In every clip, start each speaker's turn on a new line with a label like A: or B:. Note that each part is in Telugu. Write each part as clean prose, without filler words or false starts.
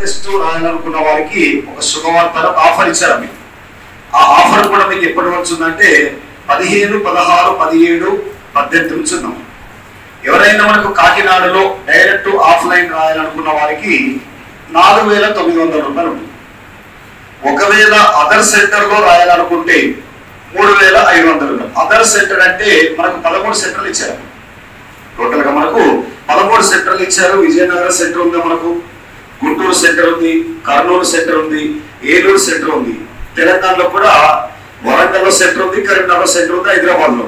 A: టెస్ట్ రాయాలనుకున్న వారికి ఒక శుభవార్తను ఆఫర్ ఇచ్చారు. మీకు ఆ ఆఫర్ కూడా మీకు ఎప్పటి నుంచి ఉందంటే 15, 16, 17, 18 నుంచి ఉన్నాం. ఎవరైనా మనకు కాకినాడలో డైరెక్ట్ ఆఫ్లైన్ రాయాలనుకున్న వారికి 4,900 రూపాయలు ఉంటుంది. ఒకవేళ అదర్ సెంటర్ లో రాయాలనుకుంటే 3,500 రూపాయలు. అదర్ సెంటర్ అంటే మనకు 13 సెంటర్లు ఇచ్చారు. టోటల్ గా మనకు 13 సెంటర్లు ఇచ్చారు. విజయనగరం సెంటర్ ఉంది, మనకు గుంటూరు సెంటర్ ఉంది, కర్నూలు సెంటర్ ఉంది, ఏలూరు సెంటర్ ఉంది. తెలంగాణలో కూడా వరంగల్లో సెంటర్ ఉంది, కరీంనగర్ సెంటర్ ఉంది, హైదరాబాద్ లో.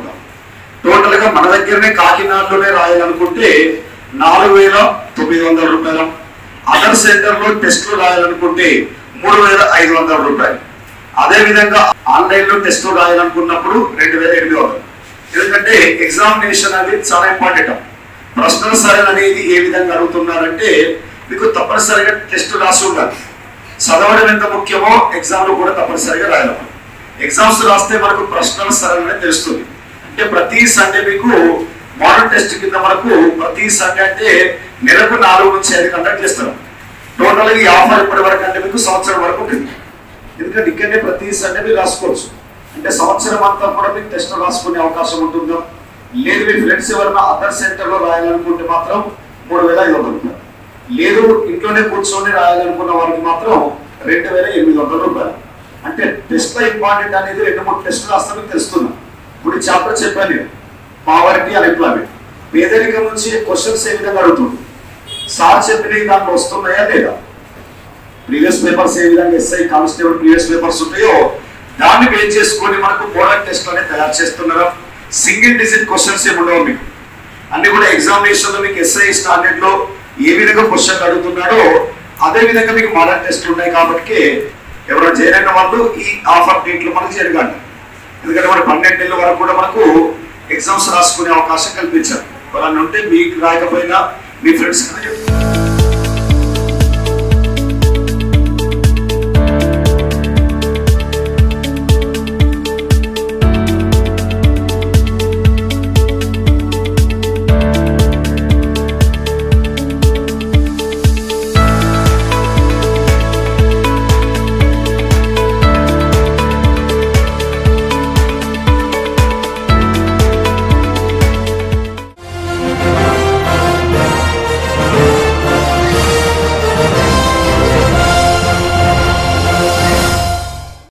A: టోటల్ గా మన దగ్గరనే కాకినాడలోనే రాయాలనుకుంటే 4,900 రూపాయలు. అదర్ సెంటర్ లో టెస్టులు రాయాలనుకుంటే 3,500 రూపాయలు. అదే విధంగా ఆన్లైన్ లో టెస్టులు రాయాలనుకున్నప్పుడు 2,800. ఎందుకంటే ఎగ్జామినేషన్ అనేది చాలా ఇంపార్టెంట్. ప్రశ్నల సరళి అనేది ఏ విధంగా అడుగుతున్నారంటే మీకు తప్పనిసరిగా టెస్ట్ రాసి ఉండాలి. చదవడం ఎంత ముఖ్యమో ఎగ్జామ్ లో కూడా తప్పనిసరిగా రాయాలి. ఎగ్జామ్స్ రాస్తే మనకు ప్రశ్నల సరళి తెలుస్తుంది. అంటే ప్రతి సండే మీకు మోడల్ టెస్ట్ కింద మనకు ప్రతి సండే అంటే నెలకు 4 నుంచి 5 కండక్ట్ చేస్తారు. టోటల్ గా ఈ ఆఫర్ ఇప్పటి వరకు అంటే మీకు సంవత్సరం వరకు ఉంటుంది. ఎందుకంటే ఇక్కడనే ప్రతి సండే మీరు రాసుకోవచ్చు. అంటే సంవత్సరం అంతా కూడా మీకు టెస్ట్ రాసుకునే అవకాశం ఉంటుందా? లేదు మీ ఫ్రెండ్స్ ఎవరైనా అదర్ సెంటర్ లో రాయాలనుకుంటే మాత్రం 3,500 రూపాయలు. లేదు ఇంట్లోనే కూర్చొని రాయాలనుకున్న వారికి మాత్రం 2,800 రూపాయలు. అంటే టెస్ట్ ఇంపార్టెంట్ అనేది 2-3 టెస్టులు రాస్తే మీకు తెలుస్తున్నాం. ఇప్పుడు చాప్టర్ చెప్పాను నేను, పావర్టీ అండ్ ఎంప్లాయ్మెంట్. పేదరికం నుంచి క్వశ్చన్స్ ఏ విధంగా అడుగుతుంది, సార్ చెప్పినవి దాంట్లో వస్తున్నాయా లేదా, ప్రీవియస్ పేపర్స్ ఏ విధంగా ఎస్ఐ కానిస్టేబుల్ ప్రీవియస్ పేపర్స్ ఉంటాయో దాన్ని బేస్ చేసుకొని మనకు మోడల్ టెస్ట్ అనేది తయారు చేస్తున్నారు. సింగిల్ డిజిట్ క్వశ్చన్స్ ఏమి ఉండవు మీకు. అన్ని కూడా ఎగ్జామినేషన్ లో మీకు ఎస్ఐ స్టాండర్డ్ లో ఏ విధంగా క్వశ్చన్ అడుగుతున్నాడో అదే విధంగా మీకు మోడల్ టెస్ట్లు ఉన్నాయి. కాబట్టి ఎవరైనా చేరిన వాళ్ళు ఈ ఆఫర్ డేట్లో మనకు జరగాలి. ఎందుకంటే మన 12 నెలల వరకు కూడా మనకు ఎగ్జామ్స్ రాసుకునే అవకాశం కల్పించారు. వాళ్ళని ఉంటే మీకు రాకపోయినా మీ ఫ్రెండ్స్